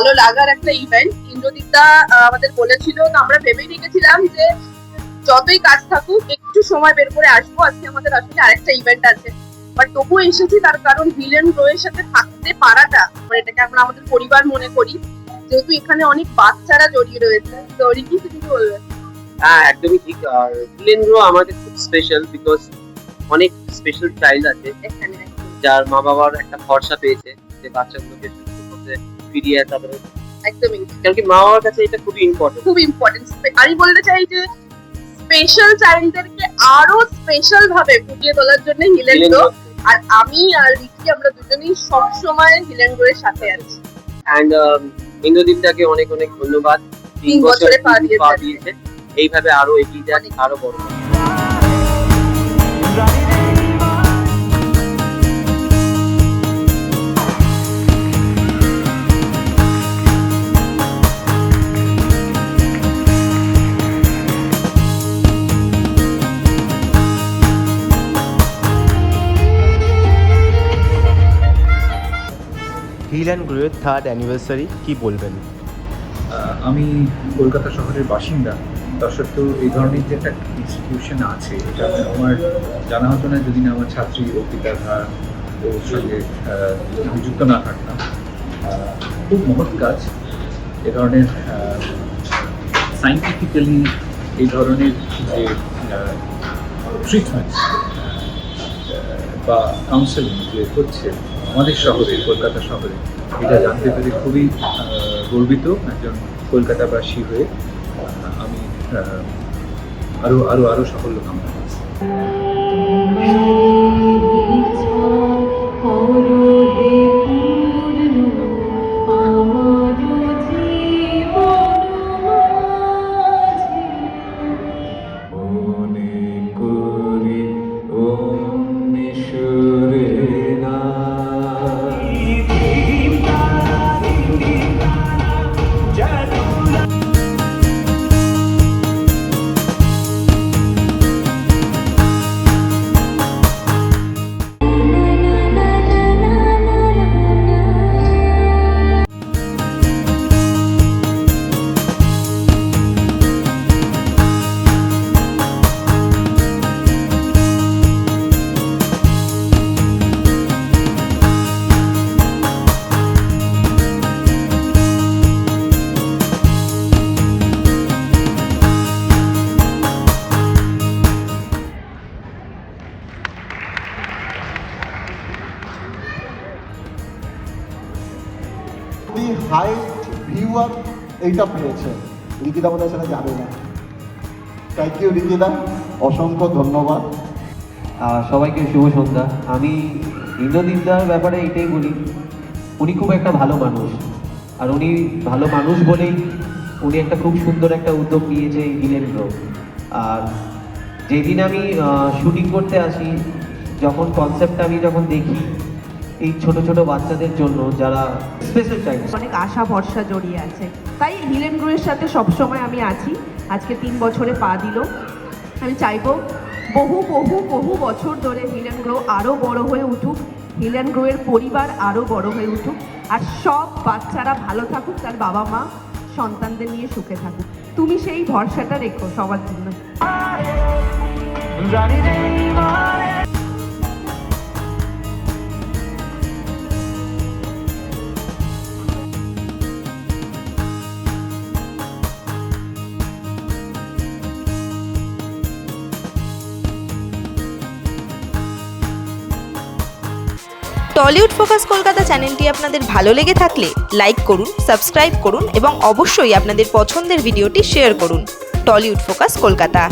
ভালো লাগার একটা ইভেন্ট। ইন্দ্রদীপদা আমাদের বলেছিল, তো আমরা ভেবেই রেখেছিলাম যে যতই কাজ থাকুক একটু সময় বের করে আসবো। আজকে আমাদের আসলে আরেকটা ইভেন্ট আছে, বাট তবুও এসেছি তার কারণ ভিলেন গ্রো এর সাথে থাকতে পারাটা, মানে এটাকে আমরা আমাদের পরিবার মনে করি, যেহেতু এখানে অনেক বাচ্চারা জড়িয়ে রয়েছে। তো রিকি কিছু বলবে? হ্যাঁ, একদমই ঠিক। আর ভিলেন গ্রো আমাদের খুব স্পেশাল, বিকজ অনেক স্পেশাল চাইল্ড আছে এখানে যার মা বাবার একটা ভরসা পেয়েছে যে বাচ্চাগুলোকে সুস্থ করতে ফিরিয়ে তাদের, একদমই, কারণ কি মা বাবার কাছে এটা খুবই ইম্পর্টেন্ট। খুব ইম্পর্টেন্ট। আমি বলতে চাই যে স্পেশাল চাইল্ডদেরকে আরো স্পেশাল ভাবে ফুটিয়ে তোলার জন্য ভিলেন গ্রো, আর আমি আর রিকি আমরা দুজনেই সবসময় ভিলেন গ্রো এর সাথে আছি। অ্যান্ড ইন্দ্রদীপটাকে অনেক অনেক ধন্যবাদ, 3 বছরে পা দিয়েছে। এইভাবে আরো এগিয়ে যাক, আরো বড় হোক। হিল অ্যান্ড গ্রোয়ের 3rd অ্যানিভার্সারি কি বলবেন? আমি কলকাতা শহরের বাসিন্দা, তা সত্ত্বেও এই ধরনের যে একটা ইনস্টিটিউশন আছে এটা আমার জানা হতো না যদি না আমার ছাত্রী অর্পিতা ওর সঙ্গে আমি যুক্ত না থাকতাম। খুব মহৎ কাজ। এ ধরনের সাইন্টিফিক্যালি এই ধরনের যে ট্রিটমেন্ট বা কাউন্সেলিং যে হচ্ছে আমাদের শহরে, কলকাতা শহরে, এটা জানতে পেরে খুবই গর্বিত একজন কলকাতাবাসী হয়ে। আমি আরো সাফল্য কামনা করছি। হাইস্ট ভিউয়ার এইটা পেয়েছে। রিকিদা আমাদের সাথে যাবে না। থ্যাংক ইউ রিকিদা, অসংখ্য ধন্যবাদ। সবাইকে শুভ সন্ধ্যা। আমি ইন্দ্রদীপদার ব্যাপারে এটাই বলি, উনি খুব একটা ভালো মানুষ, আর উনি ভালো মানুষ বলেই উনি একটা খুব সুন্দর একটা উদ্যোগ নিয়েছে এই ভিলেন গ্রো। আর যেদিন আমি শুটিং করতে আসি, যখন কনসেপ্টটা আমি যখন দেখি এই ছোট ছোট বাচ্চাদের জন্য যারা স্পেশাল চাইল্ড, অনেক আশা ভরসা জড়িয়ে আছে, তাই ভিলেন গ্রো এর সাথে সবসময় আমি আছি। আজকে 3 বছরে পা দিল। আমি চাইবো বহু বহু বহু বছর ধরে ভিলেন গ্রো আরও বড় হয়ে উঠুক, ভিলেন গ্রো এর পরিবার আরও বড় হয়ে উঠুক, আর সব বাচ্চারা ভালো থাকুক, তার বাবা মা সন্তানদের নিয়ে সুখে থাকুক। তুমি সেই ভরসাটা রেখো সবার জন্য। টলিউড ফোকাস কলকাতা চ্যানেলটি আপনাদের ভালো লেগে থাকলে লাইক করুন, সাবস্ক্রাইব করুন এবং অবশ্যই আপনাদের পছন্দের ভিডিওটি শেয়ার করুন। Tollywood focus Kolkata.